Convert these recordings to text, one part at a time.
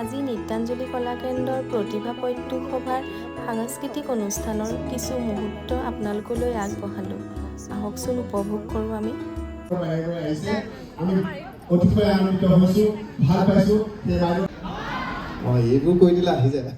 আজি নৃত্যাঞ্জলি কলাকেন্দ্ৰৰ প্ৰতিভা পৈতৃক সভাৰ সাংস্কৃতিক অনুষ্ঠানৰ কিছু মুহূৰ্ত আপোনালোকলৈ আগবঢ়ালোঁ। আহকচোন উপভোগ কৰোঁ আমি। অতিশয় আনন্দিত হৈছোঁ, ভাল পাইছোঁ। এইবোৰ কৈ দিলে আহি যায়।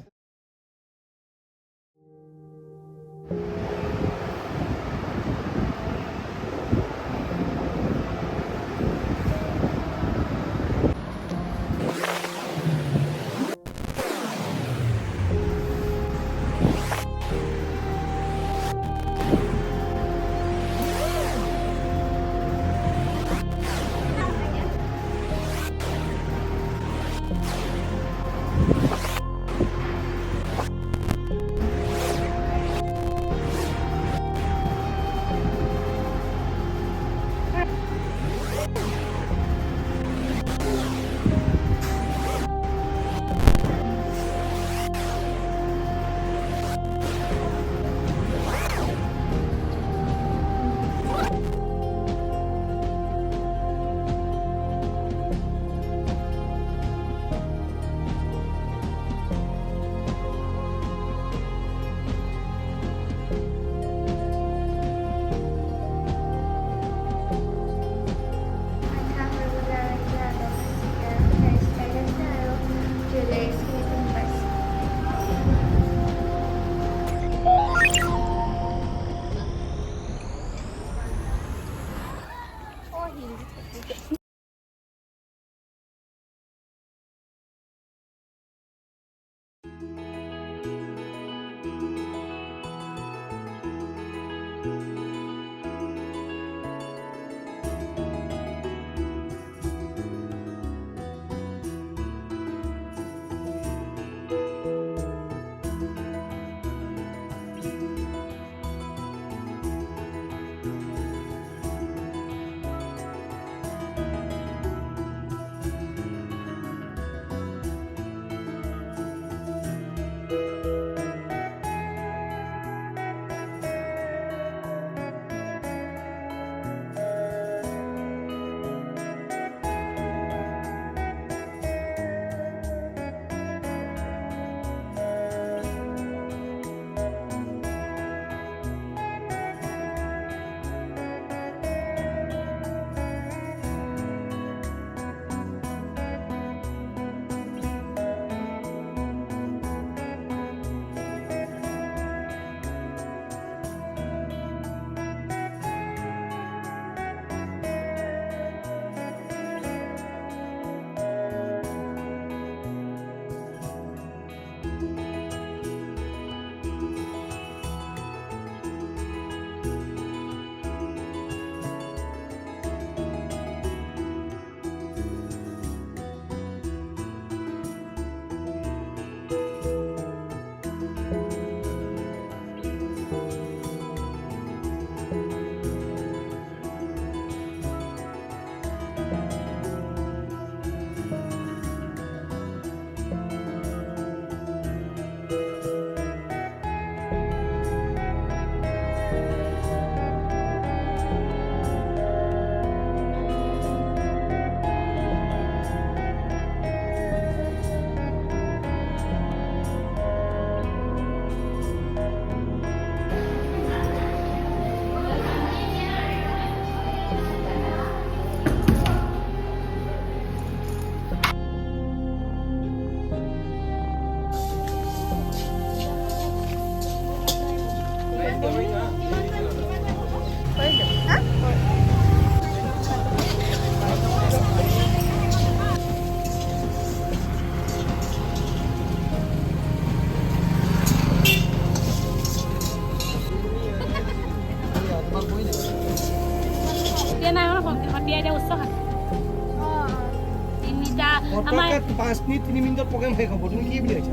पाँच मिनट 3 मिनट प्रोग्राम শেষ হ'ব তুমি কি বুলি আছা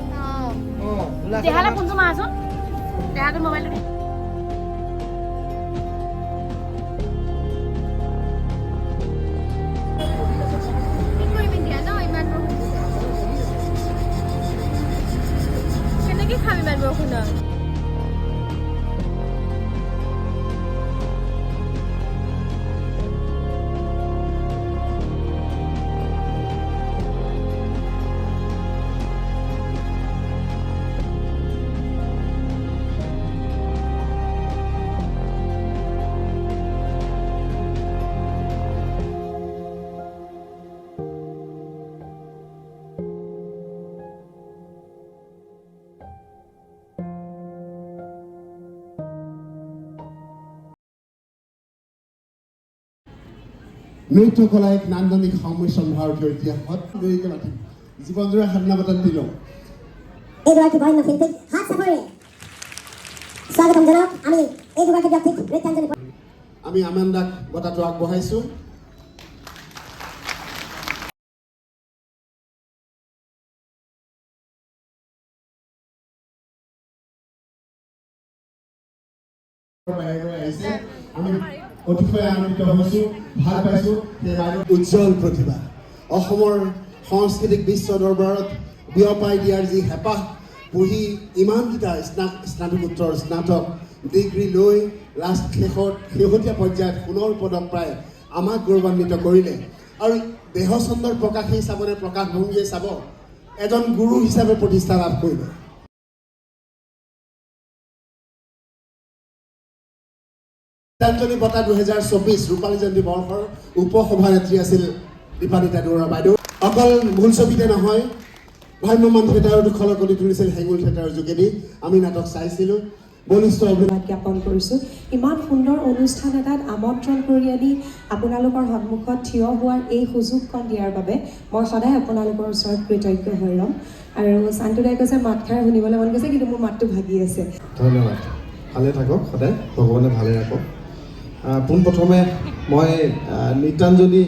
দেহালে ফোনটো মাৰছো দেহাটো মোবাইলটো দি কেনেকৈ খাবি ইমান বৰষুণত নৃত্য কলা এক নান্দনিক সংমিশ্ৰণ ভাৰতীয় ইতিহাসত দেৰিকৈ মাতিম জীৱনজোৰা সাধনা বঁটা দিলোঁ এইগৰাকী বৰেণ্য শিল্পীক হাত চাপৰি স্বাগতম জনাওক আমি এই দুগৰাকী ব্যক্তিক নৃত্যাঞ্জলি আমি আমান্দাক বঁটাটো আগবঢ়াইছোঁ আমি অতিশয় আনন্দিত হৈছোঁ ভাল পাইছোঁ উজ্জ্বল প্ৰতিভা অসমৰ সাংস্কৃতিক বিশ্ব দৰবাৰত বিয়পাই দিয়াৰ যি হেঁপাহ পঢ়ি ইমানকেইটা স্নাতকোত্তৰ স্নাতক ডিগ্ৰী লৈ লাষ্ট শেহতীয়া পৰ্যায়ত সোণৰ পদক প্ৰায় আমাক গৌৰৱান্বিত কৰিলে আৰু দেহচন্দৰ প্ৰকাশেই চাবনে প্ৰকাশভংগীয়ে চাব এজন গুৰু হিচাপে প্ৰতিষ্ঠা লাভ কৰিলে নৃত্যাঞ্জলি বঁটা 2024 ৰূপালী জয়ন্তী বৰ্ষৰ উপসভানেত্ৰী আছিল দীপানিতা দুৱৰা বাইদেউ অকল মূল ছবিতে নহয় ভ্ৰাম্যমান থিয়েটাৰতো খলকলি তুলিছিল হেঙুল থিয়েটাৰৰ যোগেদি আমি নাটক চাইছিলোঁ বলিষ্ঠ জ্ঞাপন কৰিছোঁ ইমান সুন্দৰ অনুষ্ঠান এটাত আমন্ত্ৰণ কৰি আনি আপোনালোকৰ সন্মুখত থিয় হোৱাৰ এই সুযোগকণ দিয়াৰ বাবে মই সদায় আপোনালোকৰ ওচৰত কৃতজ্ঞ হৈ ৰ'ম আৰু শান্তদাই কৈছে মাত খাই শুনিবলৈ মন গৈছে কিন্তু মোৰ মাতটো ভাগি আছে ধন্যবাদ ভালে থাকক সদায় ভগৱানে ভালে ৰাখক পোনপ্ৰথমে মই নৃত্যাঞ্জলি